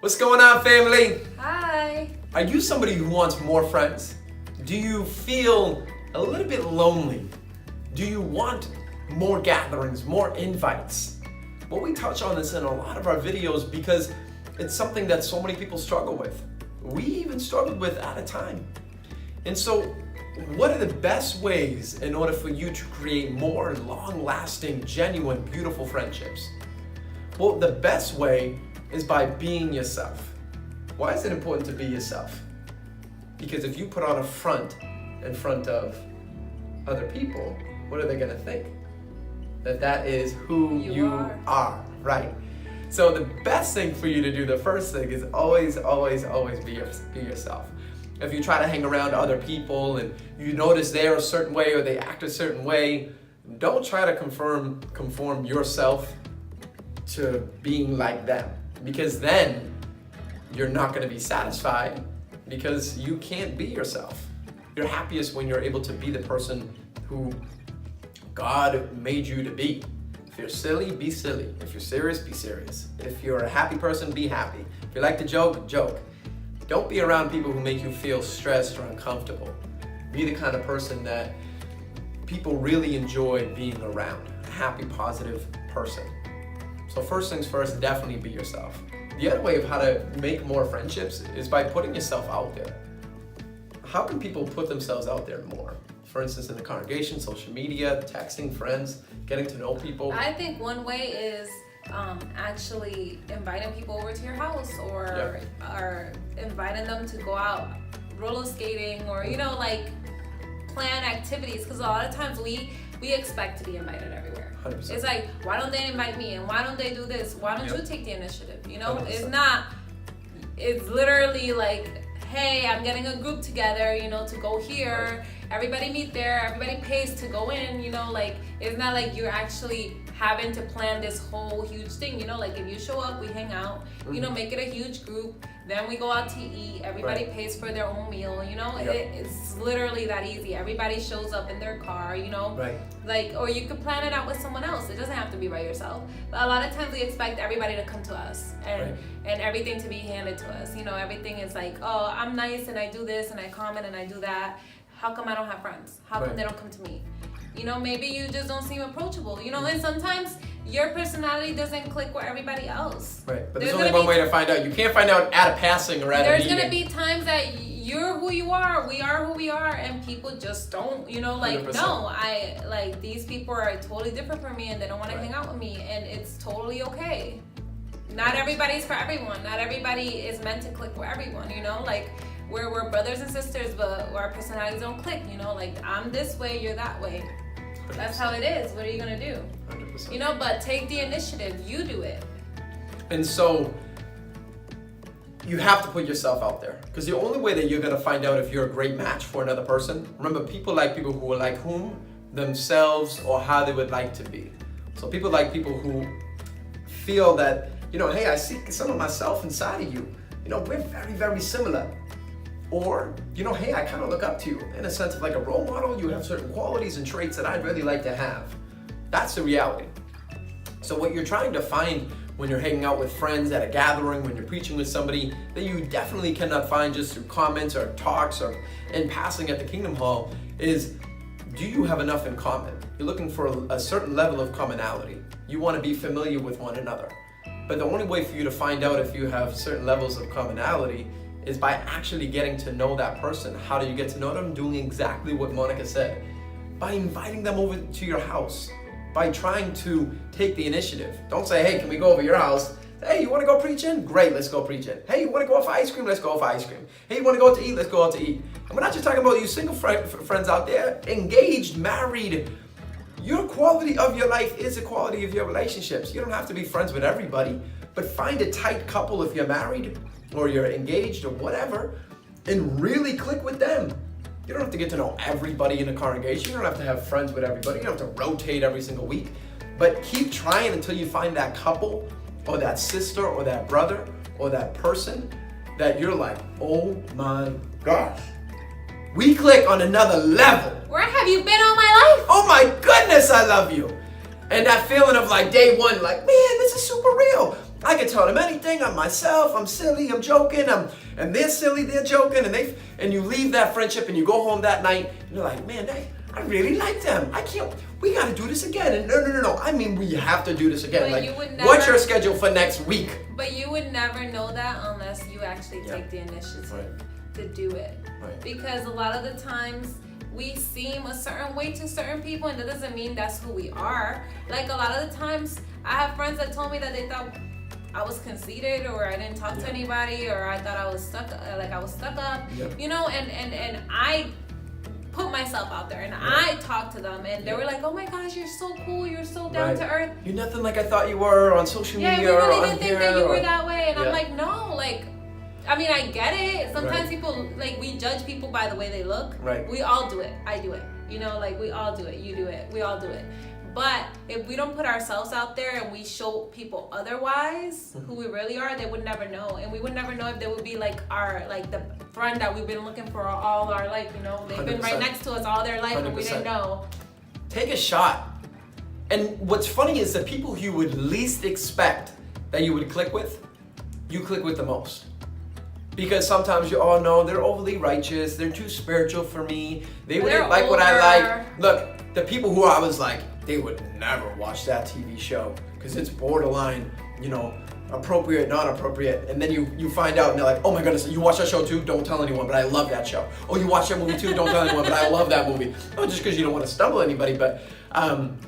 What's going on, family? Hi. Are you somebody who wants more friends? Do you feel a little bit lonely? Do you want more gatherings, more invites? Well, we touch on this in a lot of our videos because it's something that so many people struggle with. We even struggled with at a time. And so, what are the best ways in order for you to create more long-lasting, genuine, beautiful friendships? Well, the best way is by being yourself. Why is it important to be yourself? Because if you put on a front in front of other people, what are they going to think? That is who you are, right? So the best thing for you to do, the first thing, is always be yourself. If you try to hang around other people and you notice they're a certain way or they act a certain way, don't try to conform yourself to being like them, because then you're not going to be satisfied because you can't be yourself. You're happiest when you're able to be the person who God made you to be. If you're silly, be silly. If you're serious, be serious. If you're a happy person, be happy. If you like to joke, joke. Don't be around people who make you feel stressed or uncomfortable. Be the kind of person that people really enjoy being around. A happy, positive person. So first things first, definitely be yourself. The other way of how to make more friendships is by putting yourself out there. How can people put themselves out there more? For instance, in the congregation, social media, texting friends, getting to know people. I think one way is actually inviting people over to your house or inviting them to go out roller skating or, plan activities. Because a lot of times we expect to be invited everywhere. 100%. It's like, why don't they invite me? And why don't they do this? Why don't you take the initiative? 100%. It's literally like, hey, I'm getting a group together, to go here. Right. Everybody meet there. Everybody pays to go in, it's not like you're actually having to plan this whole huge thing, like if you show up, we hang out, make it a huge group, then we go out to eat, everybody pays for their own meal, it's literally that easy. Everybody shows up in their car, right. Or you could plan it out with someone else. It doesn't have to be by yourself. But a lot of times we expect everybody to come to us and everything to be handed to us. Everything is like, oh, I'm nice and I do this and I comment and I do that. How come I don't have friends? How come they don't come to me? Maybe you just don't seem approachable, and sometimes your personality doesn't click with everybody else. Right, but there's only one way to find out. You can't find out at a passing or at a meeting. There's going to be times that you're who you are, we are who we are, and people just don't, 100%. no, these people are totally different from me and they don't want to hang out with me, and it's totally okay. Not everybody's for everyone. Not everybody is meant to click with everyone, we're brothers and sisters, but our personalities don't click, I'm this way, you're that way. 100%. That's how it is. What are you gonna do? 100%. But take the initiative. You do it. And so you have to put yourself out there, because the only way that you're gonna find out if you're a great match for another person, remember, people like people who are like whom, themselves, or how they would like to be. So people like people who feel that, hey, I see some of myself inside of you. We're very, very similar. Or, hey, I kind of look up to you in a sense of like a role model. You have certain qualities and traits that I'd really like to have. That's the reality. So what you're trying to find when you're hanging out with friends at a gathering, when you're preaching with somebody, that you definitely cannot find just through comments or talks or in passing at the Kingdom Hall, is, do you have enough in common? You're looking for a certain level of commonality. You want to be familiar with one another. But the only way for you to find out if you have certain levels of commonality is by actually getting to know that person. How do you get to know them? Doing exactly what Monica said. By inviting them over to your house. By trying to take the initiative. Don't say, hey, can we go over your house? Hey, you want to go preaching? Great, let's go preaching. Hey, you want to go out for ice cream? Let's go out for ice cream. Hey, you want to go out to eat? Let's go out to eat. And we're not just talking about you single friends out there. Engaged, married. Your quality of your life is the quality of your relationships. You don't have to be friends with everybody, but find a tight couple if you're married, or you're engaged or whatever, and really click with them. You don't have to get to know everybody in the congregation. You don't have to have friends with everybody. You don't have to rotate every single week. But keep trying until you find that couple or that sister or that brother or that person that you're like, oh my gosh, we click on another level. Where have you been all my life? Oh my goodness, I love you. And that feeling of like day one, like, man, this is super real. I can tell them anything. I'm myself. I'm silly. I'm joking. And they're silly. They're joking. And you leave that friendship and you go home that night and you're like, man, I really like them. We got to do this again. And no. I mean, we have to do this again. But like, you would never, what's your schedule for next week? But you would never know that unless you actually take the initiative to do it. Right. Because a lot of the times we seem a certain way to certain people, and that doesn't mean that's who we are. Like, a lot of the times I have friends that told me that they thought I was conceited, or I didn't talk to anybody, or I thought I was stuck up, you know, and I put myself out there and I talked to them, and they were like, oh my gosh, you're so cool, you're so down to earth. You're nothing like I thought you were on social media. Yeah, we really or didn't think that you were that way. And I'm like, no, I mean, I get it. Sometimes people, we judge people by the way they look. Right. We all do it. I do it. You know, we all do it. You do it. We all do it. But if we don't put ourselves out there and we show people otherwise who we really are, they would never know. And we would never know if they would be the friend that we've been looking for all our life, you know. They've 100%. Been right next to us all their life 100%. And we didn't know. Take a shot. And what's funny is the people you would least expect that you would click with, you click with the most. Because sometimes they're overly righteous, they're too spiritual for me, they wouldn't like what I like. Look, the people who I was like, they would never watch that TV show because it's borderline, appropriate, not appropriate. And then you find out and they're like, oh my goodness, you watch that show too? Don't tell anyone, but I love that show. Oh, you watch that movie too? Don't tell anyone, but I love that movie. Not just because you don't want to stumble anybody, but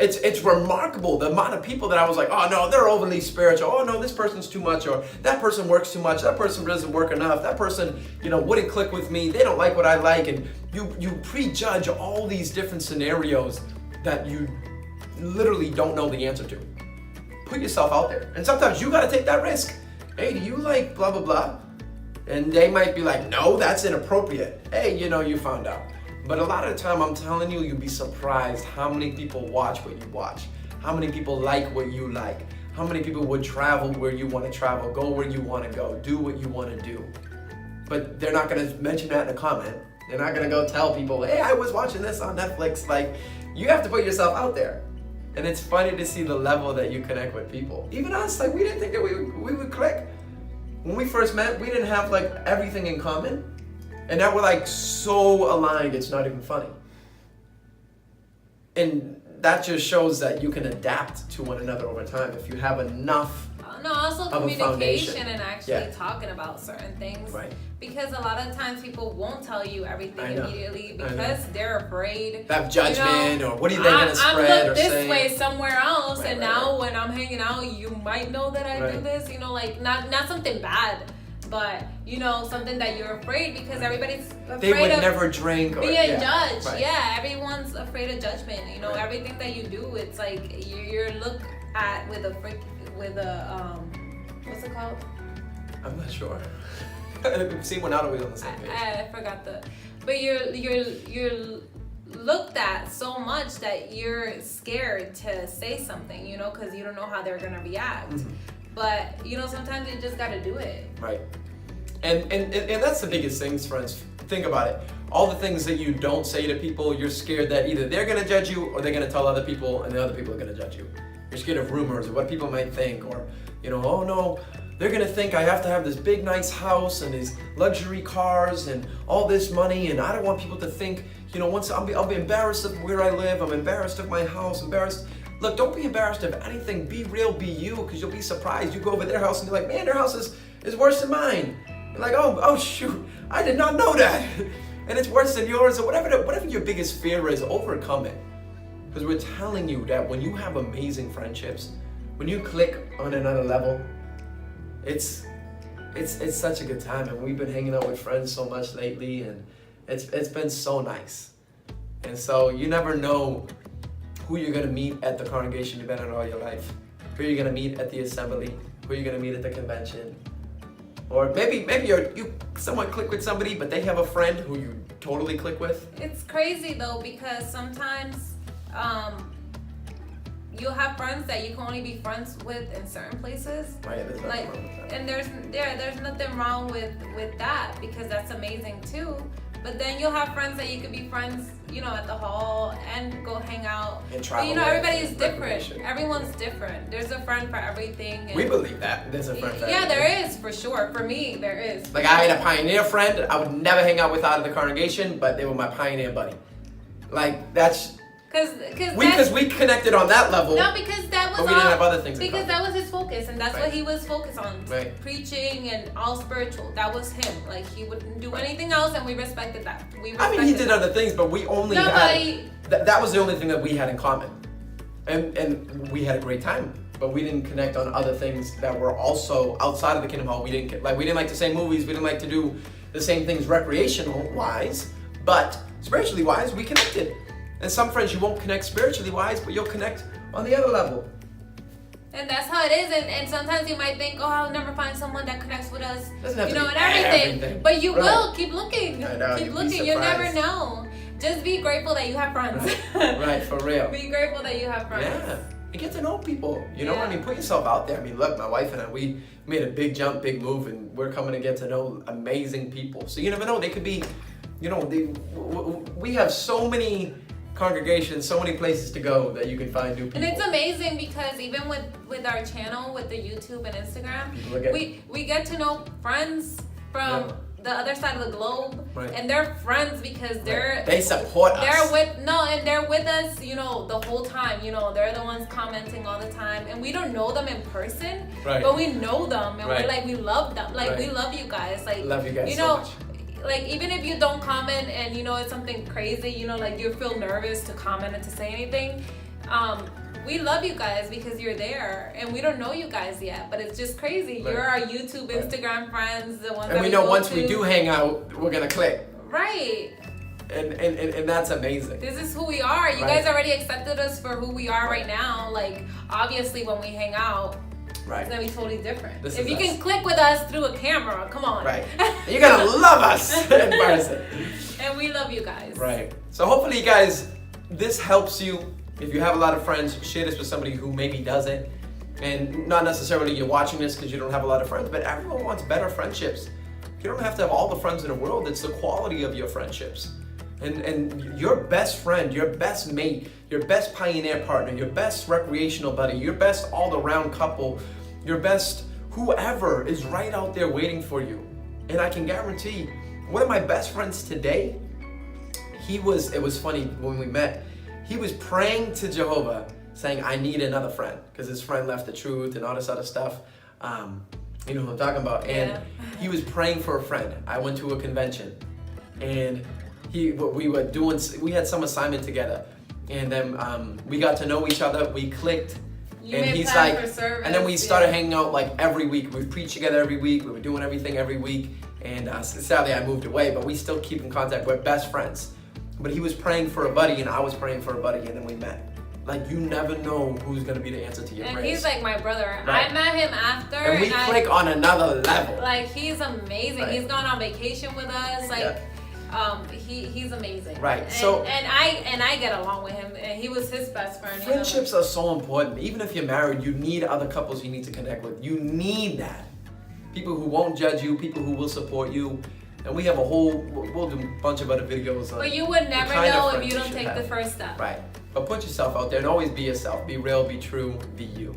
it's remarkable the amount of people that I was like, oh no, they're overly spiritual. Oh no, this person's too much, or that person works too much. That person doesn't work enough. That person, wouldn't click with me. They don't like what I like. And you prejudge all these different scenarios that you literally don't know the answer to. Put yourself out there. And sometimes you got to take that risk. Hey, do you like blah, blah, blah? And they might be like, no, that's inappropriate. Hey, you found out. But a lot of the time, I'm telling you, you'll be surprised how many people watch what you watch. How many people like what you like. How many people would travel where you want to travel, go where you want to go, do what you want to do. But they're not going to mention that in a comment. They're not going to go tell people, hey, I was watching this on Netflix. You have to put yourself out there. And it's funny to see the level that you connect with people. Even us, we didn't think that we would click. When we first met, we didn't have everything in common. And now we're so aligned, it's not even funny. And that just shows that you can adapt to one another over time if you have enough. No, also communication and actually talking about certain things. Right. Because a lot of times people won't tell you everything immediately because they're afraid. That judgment or what are they going to spread or say? I'm this way somewhere else, and now when I'm hanging out, you might know that I do this. Not something bad, but something that you're afraid because everybody's afraid they would of never drink or being judged. Right. Yeah, everyone's afraid of judgment. Everything that you do, it's you're looked at with a what's it called? I'm not sure. See, we're not always on the same page. I forgot but you're looked at so much that you're scared to say something, because you don't know how they're gonna react. Mm-hmm. But sometimes you just gotta do it. Right. And that's the biggest things, friends. Think about it. All the things that you don't say to people, you're scared that either they're gonna judge you or they're gonna tell other people, and the other people are gonna judge you. You're scared of rumors or what people might think, or oh no, they're gonna think I have to have this big nice house and these luxury cars and all this money, and I don't want people to think, once I'll be embarrassed of where I live, I'm embarrassed of my house, embarrassed. Look, don't be embarrassed of anything. Be real, be you, because you'll be surprised. You go over their house and you're like, man, their house is worse than mine. You're like, oh shoot, I did not know that. And it's worse than yours, or whatever your biggest fear is, overcome it. Because we're telling you that when you have amazing friendships, when you click on another level, it's such a good time. And we've been hanging out with friends so much lately, and it's been so nice. And so you never know who you're gonna meet at the congregation you've been in all your life, who you're gonna meet at the assembly, who you're gonna meet at the convention. Or maybe you somewhat click with somebody, but they have a friend who you totally click with. It's crazy though, because sometimes you'll have friends that you can only be friends with in certain places. Right, there's nothing wrong with that. And there's nothing wrong with that, because that's amazing too. But then you'll have friends that you could be friends, you know, at the hall and go hang out. And travel But, you know, with everybody is and different. recreation. Everyone's different. There's a friend for everything. And We believe that. There's a friend for yeah, everything. there is, for sure. For me, there is. Like, I had a pioneer friend I would never hang out with out of the congregation, but they were my pioneer buddy. Like, that's... Because we connected on that level. No, because that was But we didn't have other things in because common. that was his focus, and that's Right. what he was focused on. Right. Preaching and all spiritual. That was him. Like, he wouldn't do Right. anything else, and we respected that. I mean, he did other things, but we only Nobody- had... That was the only thing that we had in common. And we had a great time. But we didn't connect on other things that were also outside of the Kingdom Hall. We didn't like the same movies. We didn't like to do the same things recreational-wise. But spiritually-wise, we connected. And some friends you won't connect spiritually-wise, but you'll connect on the other level. And that's how it is. And sometimes you might think, oh, I'll never find someone that connects with us, Doesn't have you to know, be and everything. everything. But you Right. will keep looking. I know, Keep you'd be looking. You never surprised. know. Just be grateful that you have friends. Right, for real. Be grateful that you have friends. Yeah. And get to know people. You know, Yeah. I mean, put yourself out there. I mean, look, my wife and I, we made a big jump, big move, and we're coming to get to know amazing people. So you never know. They could be, you know, we have so many congregations, so many places to go that you can find new people. And it's amazing because even with our channel, with the YouTube and Instagram, People are we get to know friends from Yeah. the other side of the globe, Right. and they're friends because They support us. they're with us, you know, the whole time. You know, they're the ones commenting all the time, and we don't know them in person, Right. but we know them, and Right. we're like, we love them, like Right. we love you guys, like Love you guys you so know. much. Like, even if you don't comment and you know it's something crazy, you know, like you feel nervous to comment and to say anything, we love you guys because you're there, and we don't know you guys yet, but it's just crazy. Right. You're our YouTube, Right. Instagram friends, the ones And that we know go once to. we do hang out, we're gonna click. Right. And that's amazing. This is who we are. You Right. guys already accepted us for who we are right now. Like, obviously, when we hang out, it's Right. gonna be totally different. This if is you us. can click with us through a camera, come on. Right. You're gonna love us in person. And we love you guys. Right. So hopefully, you guys, this helps you. If you have a lot of friends, share this with somebody who maybe doesn't. And not necessarily you're watching this because you don't have a lot of friends, but everyone wants better friendships. You don't have to have all the friends in the world. It's the quality of your friendships. And your best friend, your best mate, your best pioneer partner, your best recreational buddy, your best all-around couple, your best whoever is right out there waiting for you. And I can guarantee, one of my best friends today, it was funny when we met, he was praying to Jehovah saying, I need another friend, because his friend left the truth and all this other stuff. You know what I'm talking about. And Yeah. he was praying for a friend. I went to a convention and we had some assignment together, and then we got to know each other, we clicked. You And made he's plans like, for service, and then we started yeah. hanging out like every week. We preached together every week. We were doing everything every week. And sadly, I moved away, but we still keep in contact. We're best friends. But he was praying for a buddy, and I was praying for a buddy, and then we met. Like, you never know who's gonna be the answer to your And prayers. he's like my brother. Right. I met him after, and we click on another level. like, he's amazing. Right. He's gone on vacation with us. Like, he's amazing. Right, And, so- and I get along with him, and he was his best friend. you know? Friendships are so important. Even if you're married, you need other couples you need to connect with. You need that. People who won't judge you, people who will support you. And we have we'll do a bunch of other videos on But you would the never kind of know if friends you don't should take the have. first step. Right. But put yourself out there and always be yourself. Be real, be true, be you.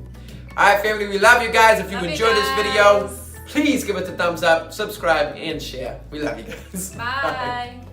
All right, family, we love you guys. If you Love you enjoyed this video, guys. please give it a thumbs up, subscribe, and share. We love you guys. Bye.